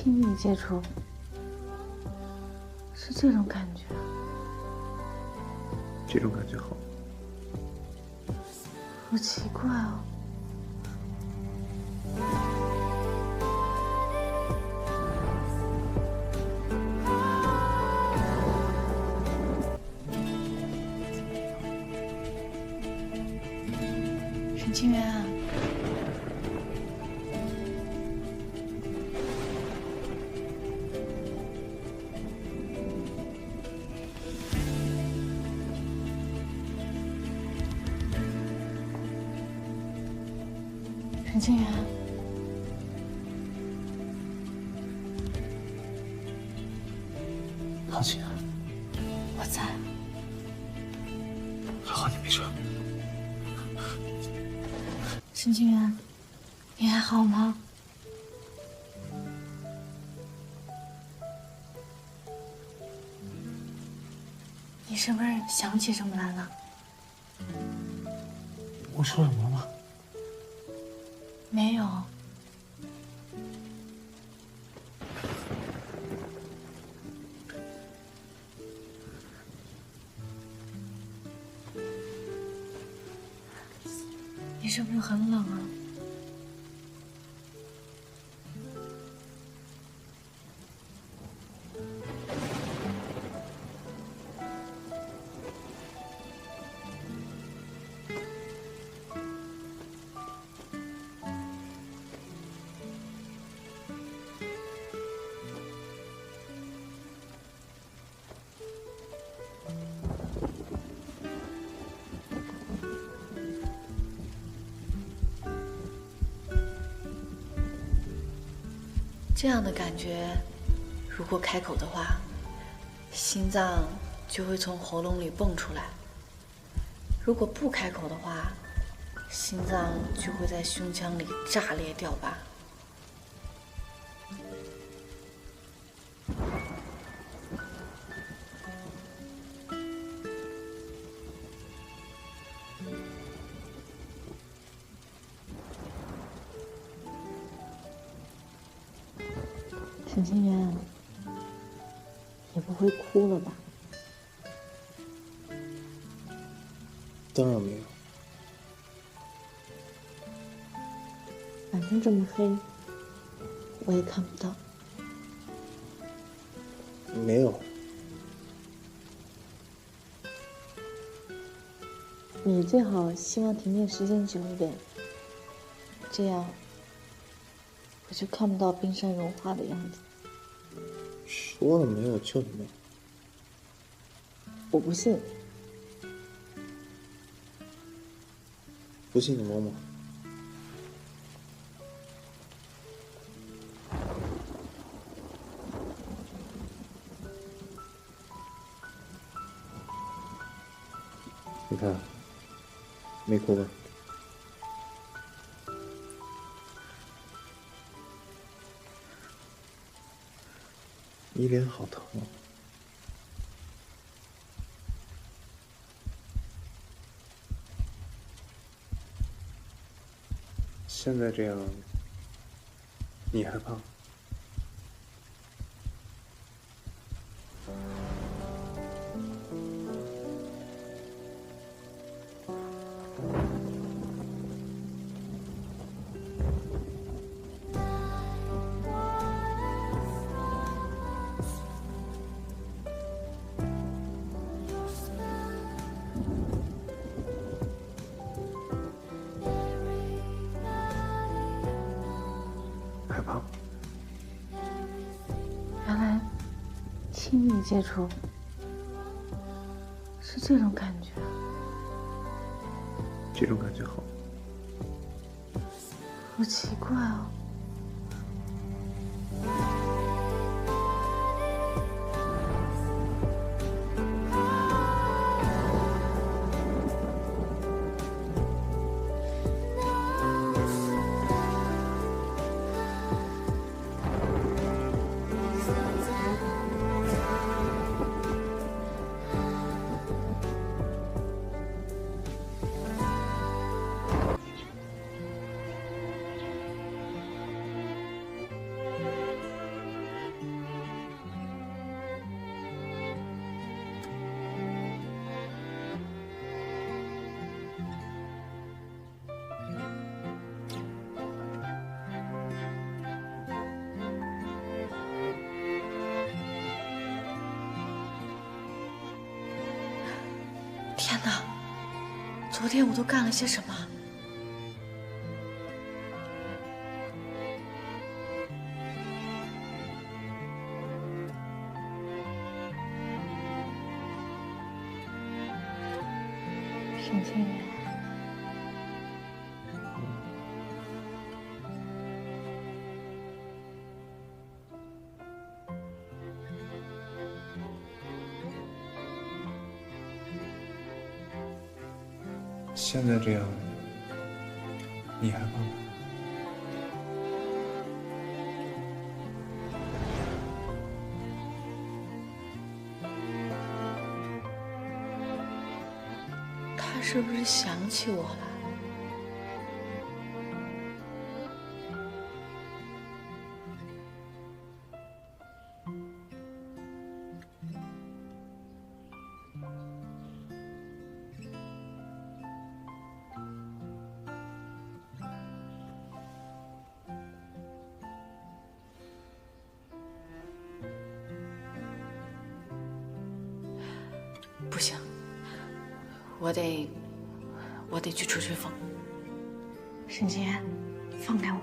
亲密接触是这种感觉，这种感觉好。好奇怪哦。沈清源啊，沈清源，航晴，我在。还好你没事。沈清源，你还好吗？你是不是想起什么来了？我说什么了吗？没有。你是不是很冷啊？这样的感觉，如果开口的话，心脏就会从喉咙里蹦出来；如果不开口的话，心脏就会在胸腔里炸裂掉吧。沈清源，也不会哭了吧？当然没有。反正这么黑，我也看不到。没有。你最好希望停电时间久一点，这样我就看不到冰山融化的样子。说了没有就没有。我不信。不信你摸摸。你看，没哭吧？你脸好疼啊！现在这样，你害怕？害怕？原来亲密接触是这种感觉，这种感觉好。好奇怪哦。天哪！昨天我都干了些什么？沈清源，现在这样，你还怕吗？他是不是想起我了？不行，我得去吹吹风。沈清源，放开我！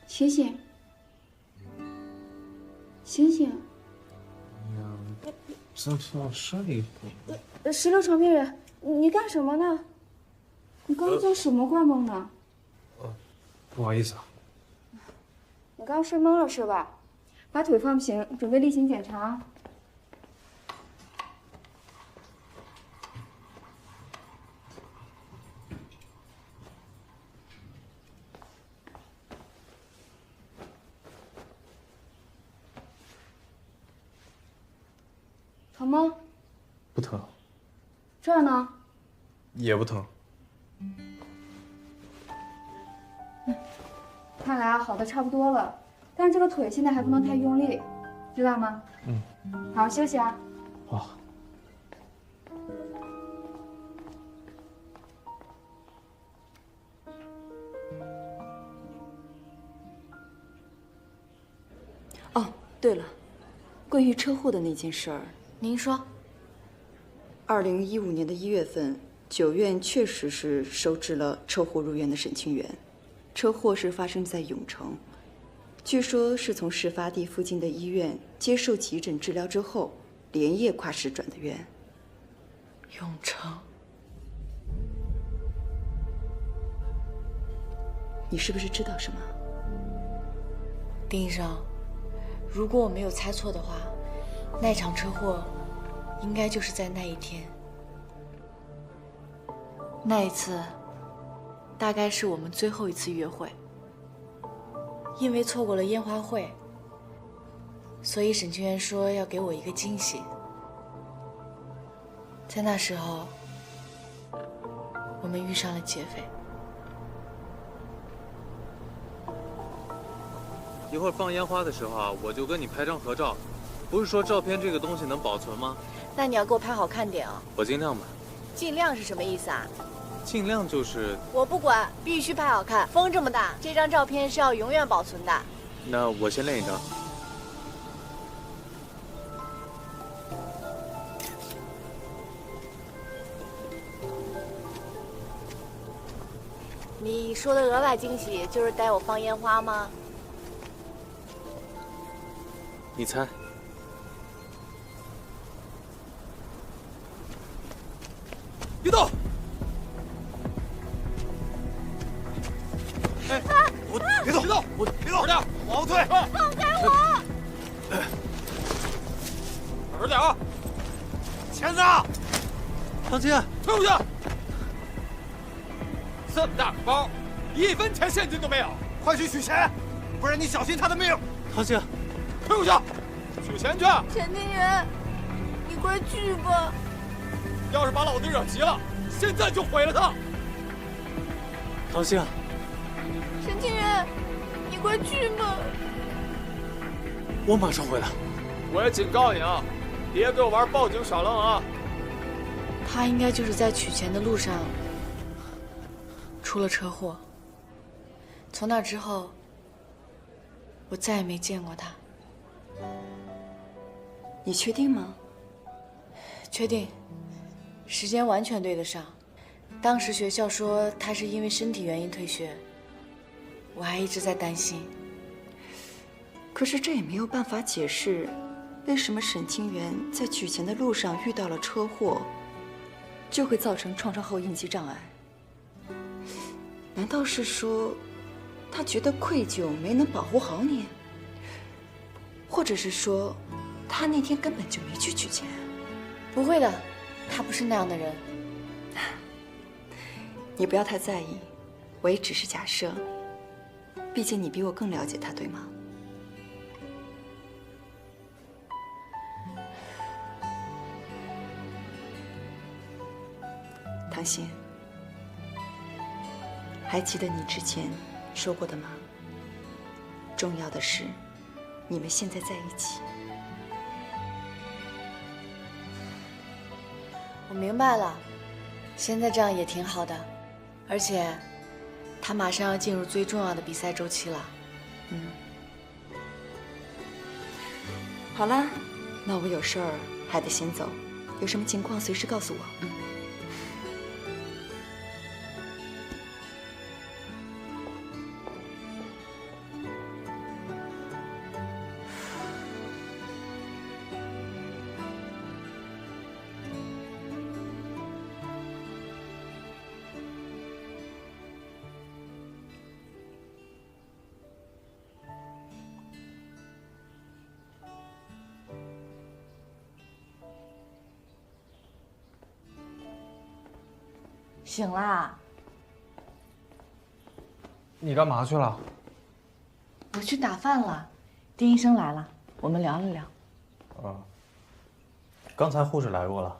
醒醒，醒醒！哎呀，再睡一会儿。石榴长命人，你干什么呢？你刚刚做什么怪梦呢？不好意思啊。你刚刚睡懵了是吧？把腿放平，准备例行检查。疼吗？不疼，这儿呢？也不疼。看来好的差不多了，但是这个腿现在还不能太用力，知道吗？好好休息啊。好。哦，对了，关于车祸的那件事儿，您说2015年的1月份，9院确实是收治了车祸入院的沈清源。车祸是发生在永城，据说是从事发地附近的医院接受急诊治疗之后，连夜跨市转的院。永城，你是不是知道什么？丁医生，如果我没有猜错的话，那场车祸应该就是在那一天。那一次，大概是我们最后一次约会。因为错过了烟花会，所以沈清源说要给我一个惊喜。在那时候，我们遇上了劫匪。一会儿放烟花的时候啊，我就跟你拍张合照。不是说照片这个东西能保存吗？那你要给我拍好看点啊！我尽量吧。尽量是什么意思啊？尽量就是……我不管，必须拍好看。风这么大，这张照片是要永远保存的。那我先练一张。你说的额外惊喜就是带我放烟花吗？你猜。别动！哎，别动！别动！别动！点，往后退！放开我！稳着点啊！钳子啊！唐姐，退出去！这么大个包，1分钱现金都没有，快去取钱，不然你小心他的命！唐姐，退出去，取钱去！陈庭元，你快去吧！要是把老子惹急了，现在就毁了他！唐姐，陈庭元，你快去吧！我马上回来。我也警告你啊，别给我玩报警耍愣啊！他应该就是在取钱的路上出了车祸。从那之后，我再也没见过他。你确定吗？确定，时间完全对得上。当时学校说他是因为身体原因退学，我还一直在担心。可是这也没有办法解释，为什么沈清源在取钱的路上遇到了车祸，就会造成创伤后应激障碍？难道是说，他觉得愧疚没能保护好你？或者是说，他那天根本就没去取钱？不会的，他不是那样的人。你不要太在意，我也只是假设。毕竟你比我更了解他，对吗？唐心，还记得你之前说过的吗？重要的是，你们现在在一起。我明白了，现在这样也挺好的，而且他马上要进入最重要的比赛周期了。好啦，那我有事儿还得先走，有什么情况随时告诉我。醒啦，你干嘛去了？我去打饭了。丁医生来了，我们聊了聊。刚才护士来过了，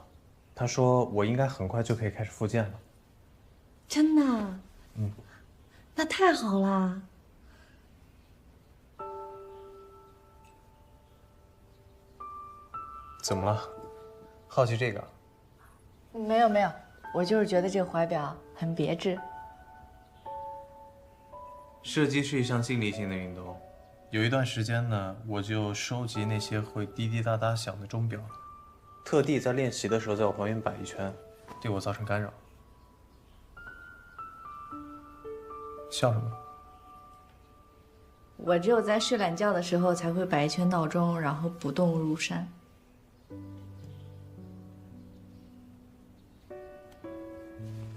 她说我应该很快就可以开始复健了。真的？那太好啦。怎么了？好奇这个？没有没有，我就是觉得这个怀表很别致。射击是一项静力性的运动，有一段时间呢，我就收集那些会滴滴答答响的钟表，特地在练习的时候在我旁边摆一圈，对我造成干扰。笑什么？我只有在睡懒觉的时候才会摆一圈闹钟，然后不动如山。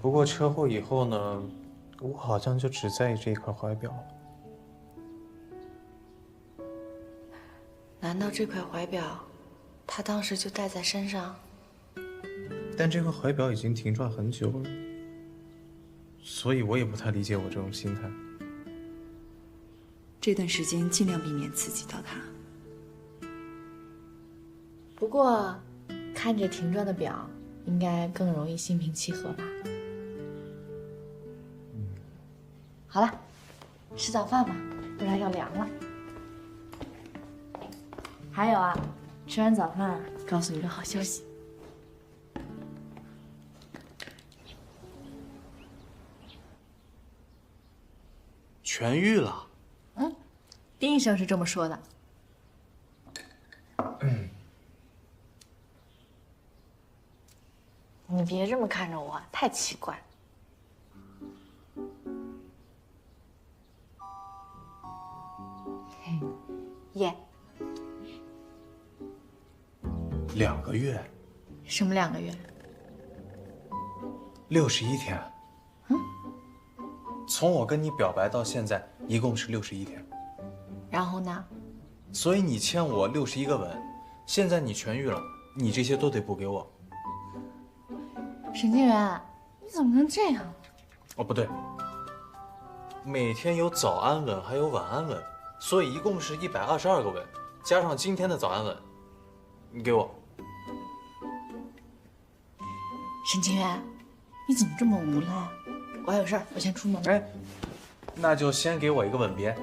不过车祸以后呢，我好像就只在意这一块怀表了。难道这块怀表，他当时就戴在身上？但这块怀表已经停转很久了，所以我也不太理解我这种心态。这段时间尽量避免刺激到他。不过，看着停转的表，应该更容易心平气和吧。好了，吃早饭吧，不然要凉了。还有啊，吃完早饭告诉你个好消息。痊愈了。丁医生是这么说的。你别这么看着我，太奇怪。耶2个月什么2个月，61天。从我跟你表白到现在，一共是61天。然后呢？所以你欠我61个吻，现在你痊愈了，你这些都得补给我。沈静远，你怎么能这样？哦，不对，每天有早安吻还有晚安吻，所以一共是122个吻，加上今天的早安吻，你给我。沈静远，你怎么这么无赖？我还有事儿，我先出门。哎，那就先给我一个吻别。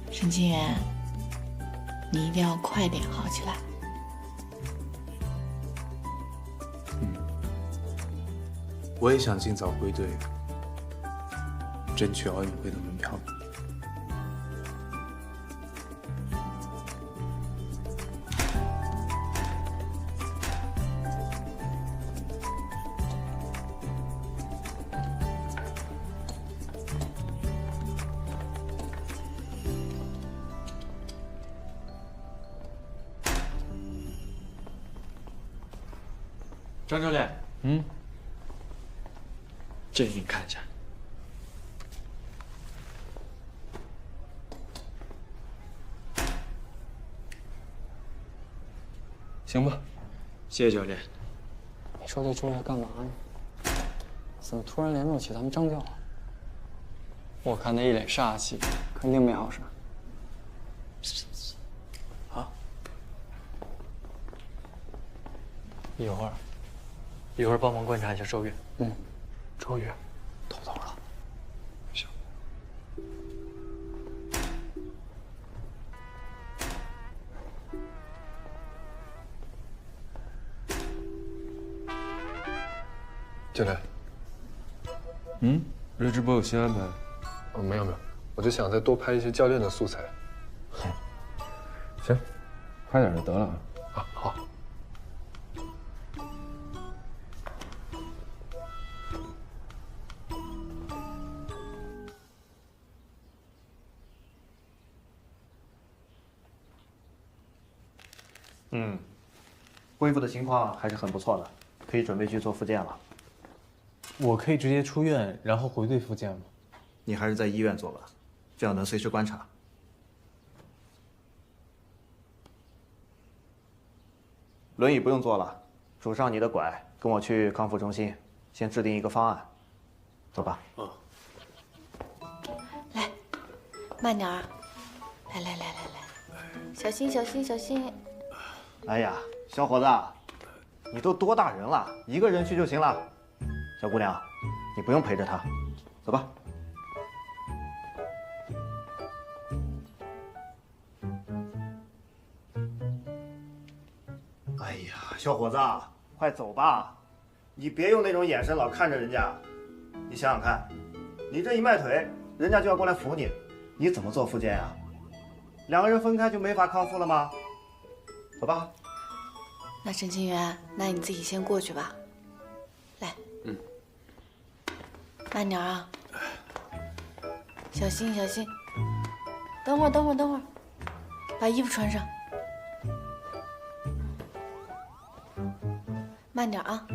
沈静远，你一定要快点好起来。我也想尽早归队，争取奥运会的门票。张教练，这个你看一下。行吧，谢谢教练。你说这出来干嘛呢？怎么突然联络起咱们张教？我看他一脸煞气，肯定没好事。啊！一会儿帮忙观察一下周月。周月偷走了。行。教练，日直播有新安排？哦，没有，我就想再多拍一些教练的素材。行，快点就得了啊。啊，好。恢复的情况还是很不错的，可以准备去做复健了。我可以直接出院，然后回队复健吗？你还是在医院做吧，这样能随时观察。轮椅不用坐了，拄上你的拐，跟我去康复中心，先制定一个方案。走吧。来，慢点儿。来，小心，小心，小心。哎呀，小伙子，你都多大人了，一个人去就行了。小姑娘，你不用陪着他，走吧。哎呀，小伙子，快走吧，你别用那种眼神老看着人家。你想想看，你这一迈腿，人家就要过来扶你，你怎么做复健呀？两个人分开就没法康复了吗？走吧。那沈清源，那你自己先过去吧。来，慢点啊，小心小心。等会儿，把衣服穿上。慢点啊。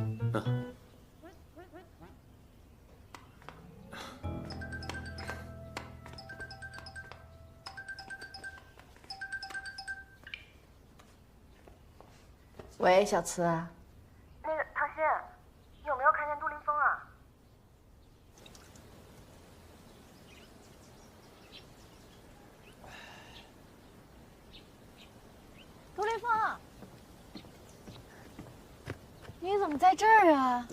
喂，小慈。那个唐鑫，你有没有看见杜林峰啊？杜林峰，你怎么在这儿啊？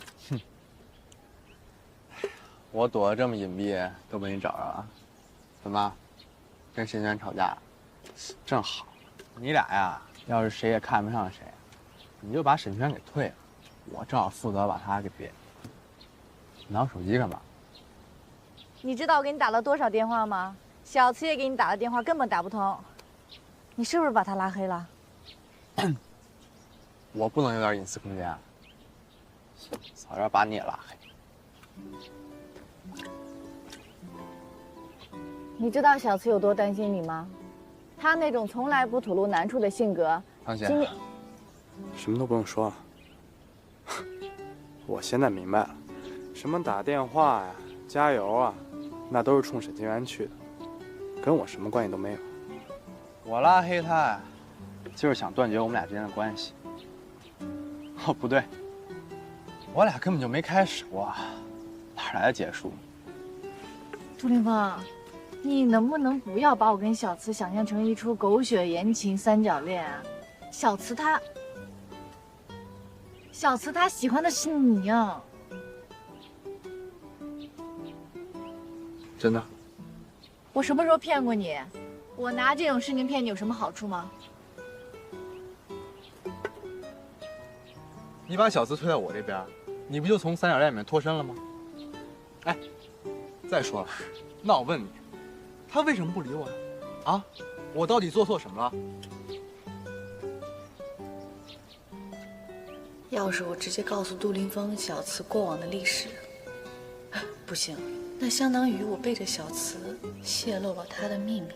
我躲得这么隐蔽，都被你找着了。怎么，跟沈轩吵架？正好，你俩呀，要是谁也看不上谁，你就把沈轩给退了，我正好负责把他给别。你拿我手机干嘛？你知道我给你打了多少电话吗？小慈也给你打了电话，根本打不通。你是不是把他拉黑了？我不能有点隐私空间啊！早知道把你也拉黑。你知道小慈有多担心你吗？他那种从来不吐露难处的性格，唐姐，什么都不用说了。我现在明白了，什么打电话呀、加油啊，那都是冲沈清源去的，跟我什么关系都没有。我拉黑他呀，就是想断绝我们俩之间的关系。哦，不对，我俩根本就没开始过，哪来的结束？杜凌风，你能不能不要把我跟小慈想象成一出狗血言情三角恋啊？小慈他喜欢的是你呀。真的？我什么时候骗过你？我拿这种事情骗你有什么好处吗？你把小慈推到我这边，你不就从三角恋里面脱身了吗？哎，再说了，那我问你，他为什么不理我呀？啊，我到底做错什么了？要是我直接告诉杜凌风小慈过往的历史，不行，那相当于我背着小慈泄露了他的秘密。